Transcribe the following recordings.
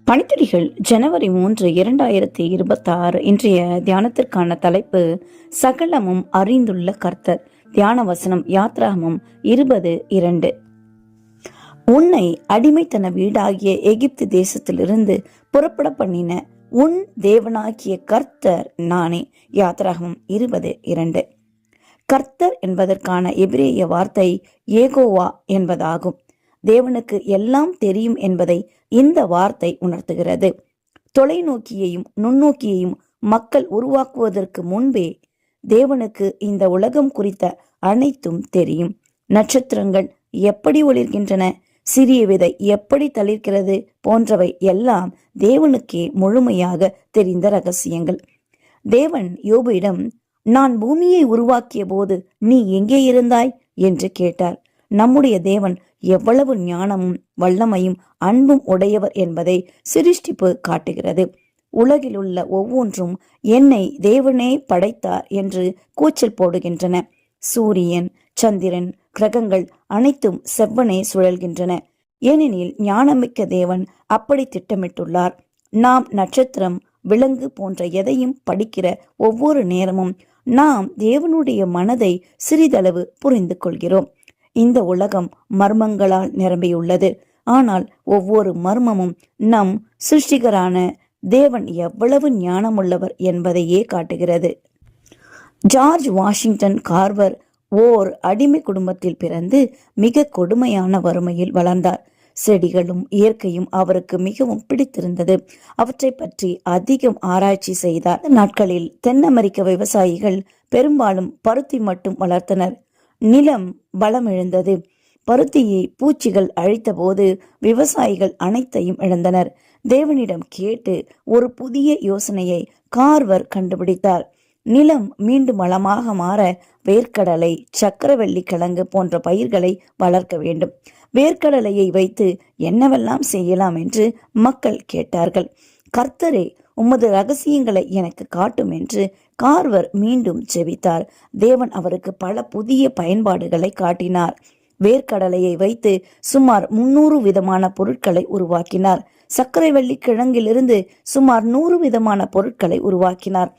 பணித்துறைகள் ஜனவரி 3, 2026. இன்றைய தியானத்திற்கான தலைப்பு சகலமும் அறிந்துள்ள கர்த்தர். தியான வசனம் யாத்ராகமம் 20:2. உன்னை அடிமைத்தன வீடாகிய எகிப்து தேசத்திலிருந்து புறப்பட பண்ணின உன் தேவனாகிய கர்த்தர் நானே. யாத்ராகமம் 20:2. கர்த்தர் என்பதற்கான எபிரேய வார்த்தை ஏகோவா என்பதாகும். தேவனுக்கு எல்லாம் தெரியும் என்பதை இந்த வார்த்தை உணர்த்துகிறது. தொலைநோக்கியையும் நுண்ணோக்கியையும் மக்கள் உருவாக்குவதற்கு முன்பே தேவனுக்கு இந்த உலகம் குறித்த அனைத்தும் தெரியும். நட்சத்திரங்கள் எப்படி ஒளிர்கின்றன, சிறிய விதை எப்படி தளிர்க்கிறது போன்றவை எல்லாம் தேவனுக்கே முழுமையாக தெரிந்த ரகசியங்கள். தேவன் யோபிடம், நான் பூமியை உருவாக்கிய போது நீ எங்கே இருந்தாய் என்று கேட்டார். நம்முடைய தேவன் எவ்வளவு ஞானமும் வல்லமையும் அன்பும் உடையவர் என்பதை சிருஷ்டிப்பு காட்டுகிறது. உலகில் உள்ள ஒவ்வொன்றும் என்னை தேவனே படைத்தார் என்று கூச்சல் போடுகின்றன. சூரியன், சந்திரன், கிரகங்கள் அனைத்தும் செவ்வனே சுழல்கின்றன. ஏனெனில் ஞானமிக்க தேவன் அப்படி திட்டமிட்டுள்ளார். நாம் நட்சத்திரம், விலங்கு போன்ற எதையும் படிக்கிற ஒவ்வொரு நேரமும் நாம் தேவனுடைய மனதை சிறிதளவு புரிந்து கொள்கிறோம். இந்த உலகம் மர்மங்களால் நிரம்பியுள்ளது. ஆனால் ஒவ்வொரு மர்மமும் நம் சிருஷ்டிகரான தேவன் எவ்வளவு ஞானமுள்ளவர் என்பதையே காட்டுகிறது. ஜார்ஜ் வாஷிங்டன் கார்வர் ஓர் அடிமை குடும்பத்தில் பிறந்து மிக கொடுமையான வறுமையில் வளர்ந்தார். செடிகளும் இயற்கையும் அவருக்கு மிகவும் பிடித்திருந்தது. அவற்றை பற்றி அதிகம் ஆராய்ச்சி செய்தார். நாட்களில் தென் அமெரிக்க விவசாயிகள் பெரும்பாலும் பருத்தி மட்டும் வளர்த்தனர். நிலம் பலம் இழந்தது. பருத்தியை பூச்சிகள் அழித்த போது விவசாயிகள் அனைத்தையும் இழந்தனர். தேவனிடம் கேட்டு ஒரு புதிய யோசனையை கார்வர் கண்டுபிடித்தார். நிலம் மீண்டும் வளமாக மாற வேர்க்கடலை, சக்கரவள்ளி கிழங்கு போன்ற பயிர்களை வளர்க்க வேண்டும். வேர்க்கடலையை வைத்து என்னவெல்லாம் செய்யலாம் என்று மக்கள் கேட்டார்கள். கர்த்தரே, உமது ரகசியங்களை எனக்கு காட்டும் என்று கார்வர் மீண்டும் ஜெபித்தார். தேவன் அவருக்கு பல புதிய பயன்பாடுகளை காட்டினார். வேர்க்கடலையை வைத்து சுமார் 300 விதமான பொருட்களை உருவாக்கினார். சர்க்கரைவள்ளி கிழங்கிலிருந்து சுமார் 100 விதமான பொருட்களை உருவாக்கினார்.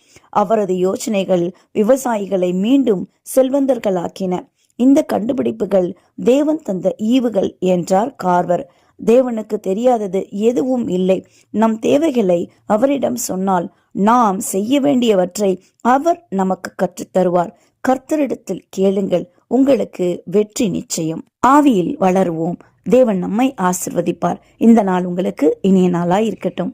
அவரது யோசனைகள் விவசாயிகளை மீண்டும் செல்வந்தர்களாக்கின. இந்த கண்டுபிடிப்புகள் தேவன் தந்த ஈவுகள் என்றார் கார்வர். தேவனுக்கு தெரியாதது எதுவும் இல்லை. நம் தேவைகளை அவரிடம் சொன்னால் நாம் செய்ய வேண்டியவற்றை அவர் நமக்கு கற்றுத் தருவார். கர்த்தரிடத்தில் கேளுங்கள், உங்களுக்கு வெற்றி நிச்சயம். ஆவியில் வளருவோம். தேவன் நம்மை ஆசிர்வதிப்பார். இந்த நாள் உங்களுக்கு இனிய நாளாய் இருக்கட்டும்.